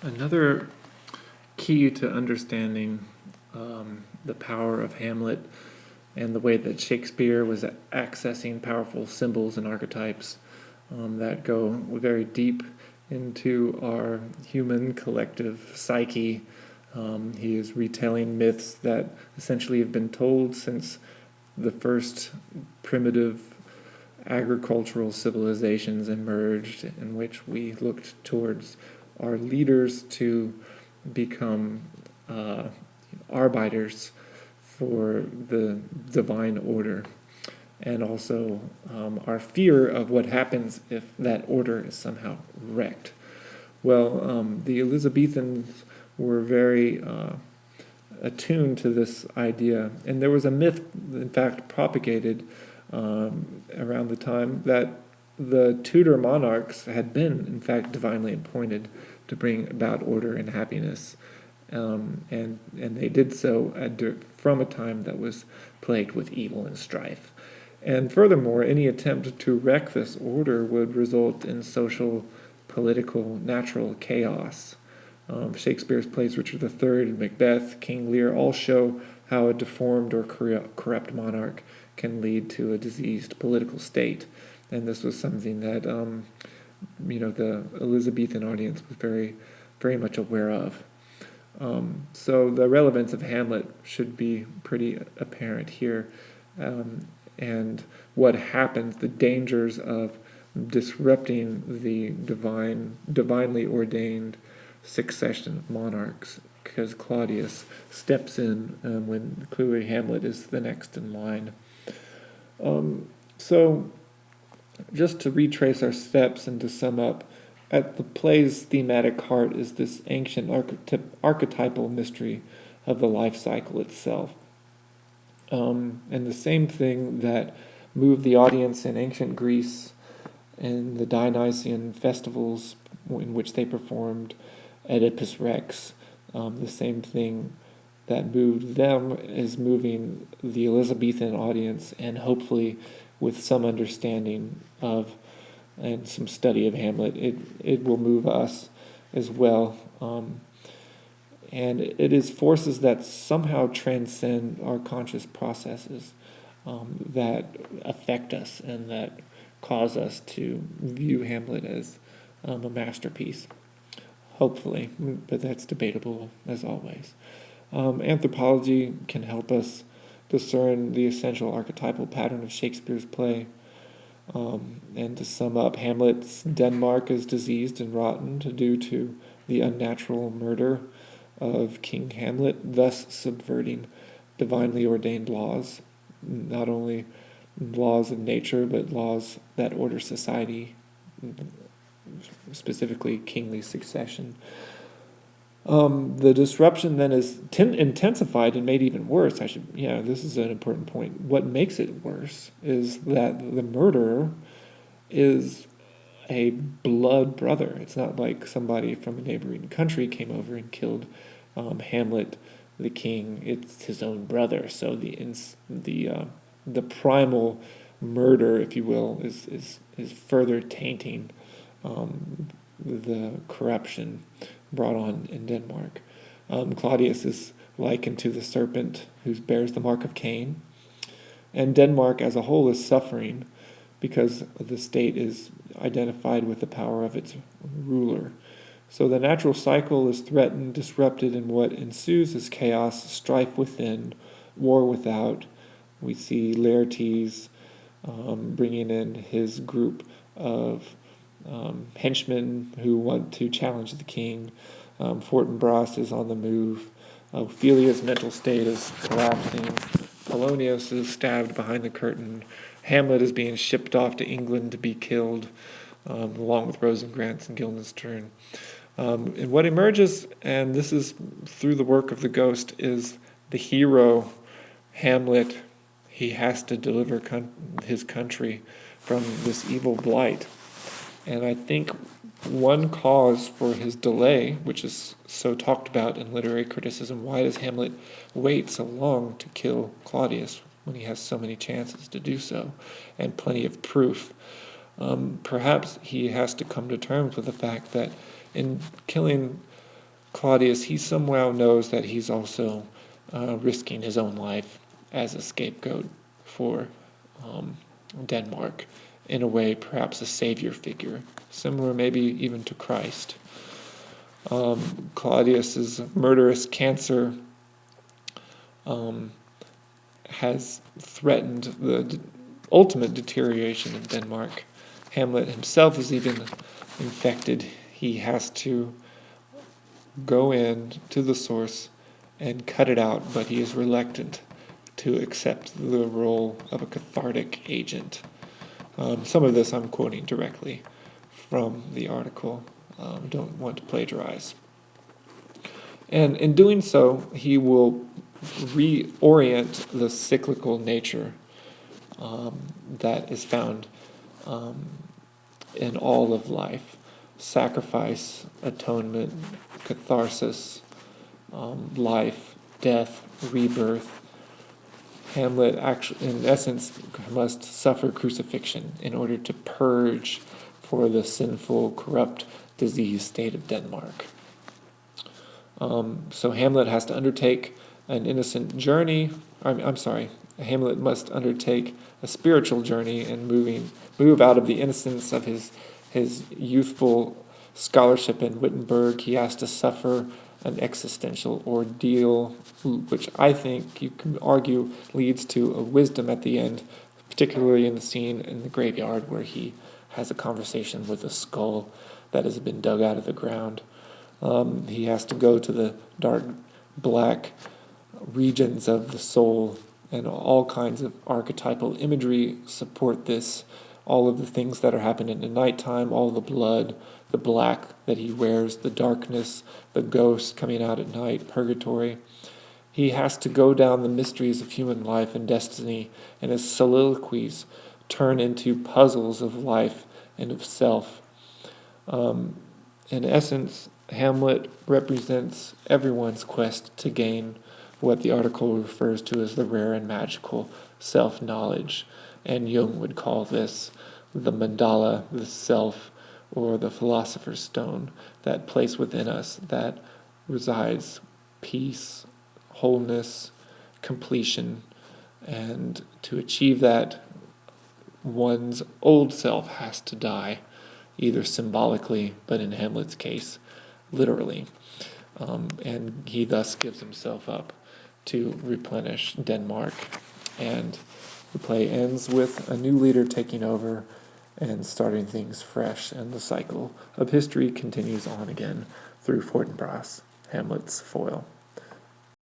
Another key to understanding the power of Hamlet and the way that Shakespeare was accessing powerful symbols and archetypes that go very deep into our human collective psyche. He is retelling myths that essentially have been told since the first primitive agricultural civilizations emerged, in which we looked towards our leaders to become arbiters for the divine order, and also our fear of what happens if that order is somehow wrecked. Well, the Elizabethans were very attuned to this idea, and there was a myth, in fact, propagated around the time that the Tudor monarchs had been, in fact, divinely appointed to bring about order and happiness, and they did so from a time that was plagued with evil and strife. And furthermore, any attempt to wreck this order would result in social, political, natural chaos. Shakespeare's plays Richard III, Macbeth, King Lear all show how a deformed or corrupt monarch can lead to a diseased political state. And this was something that the Elizabethan audience was very, very much aware of. So the relevance of Hamlet should be pretty apparent here. And what happens, the dangers of disrupting the divinely ordained succession of monarchs, because Claudius steps in when clearly Hamlet is the next in line. So just to retrace our steps and to sum up, at the play's thematic heart is this ancient archetypal mystery of the life cycle itself. And the same thing that moved the audience in ancient Greece and the Dionysian festivals in which they performed Oedipus Rex, the same thing that moved them is moving the Elizabethan audience, and hopefully with some understanding of and some study of Hamlet, it will move us as well. And it is forces that somehow transcend our conscious processes that affect us and that cause us to view Hamlet as a masterpiece. Hopefully, but that's debatable as always. Anthropology can help us discern the essential archetypal pattern of Shakespeare's play. And to sum up, Hamlet's Denmark is diseased and rotten due to the unnatural murder of King Hamlet, thus subverting divinely ordained laws, not only laws of nature, but laws that order society, specifically kingly succession. The disruption then is intensified and made even worse. This is an important point. What makes it worse is that the murderer is a blood brother. It's not like somebody from a neighboring country came over and killed Hamlet, the king. It's his own brother. So the primal murder, if you will, is further tainting the corruption brought on in Denmark. Claudius is likened to the serpent who bears the mark of Cain. And Denmark as a whole is suffering because the state is identified with the power of its ruler. So the natural cycle is threatened, disrupted, and what ensues is chaos, strife within, war without. We see Laertes bringing in his group of henchmen who want to challenge the king. Fortinbras is on the move. Ophelia's mental state is collapsing. Polonius is stabbed behind the curtain. Hamlet is being shipped off to England to be killed, along with Rosencrantz and Guildenstern. And what emerges, and this is through the work of the Ghost, is the hero, Hamlet. He has to deliver his country from this evil blight. And I think one cause for his delay, which is so talked about in literary criticism, why does Hamlet wait so long to kill Claudius when he has so many chances to do so and plenty of proof? Perhaps he has to come to terms with the fact that in killing Claudius, he somehow knows that he's also risking his own life as a scapegoat for Denmark, in a way perhaps a savior figure, similar maybe even to Christ. Claudius's murderous cancer has threatened the ultimate deterioration of Denmark. Hamlet himself is even infected. He has to go in to the source and cut it out, but he is reluctant to accept the role of a cathartic agent. Some of this I'm quoting directly from the article. Don't want to plagiarize. And in doing so, he will reorient the cyclical nature that is found in all of life. Sacrifice, atonement, catharsis, life, death, rebirth. Hamlet actually, in essence, must suffer crucifixion in order to purge for the sinful, corrupt, diseased state of Denmark. So Hamlet has to undertake an innocent journey. Hamlet must undertake a spiritual journey and move out of the innocence of his youthful scholarship in Wittenberg. He has to suffer an existential ordeal, which I think you can argue leads to a wisdom at the end, particularly in the scene in the graveyard where he has a conversation with a skull that has been dug out of the ground. He has to go to the dark, black regions of the soul, and all kinds of archetypal imagery support this. All of the things that are happening in nighttime, all the blood, the black that he wears, the darkness, the ghosts coming out at night, purgatory. He has to go down the mysteries of human life and destiny, and his soliloquies turn into puzzles of life and of self. In essence, Hamlet represents everyone's quest to gain what the article refers to as the rare and magical self-knowledge. And Jung would call this the mandala, the self, or the philosopher's stone, that place within us that resides peace, wholeness, completion. And to achieve that, one's old self has to die, either symbolically, but in Hamlet's case, literally. And he thus gives himself up to replenish Denmark. And the play ends with a new leader taking over and starting things fresh, and the cycle of history continues on again through Fortinbras, Hamlet's foil.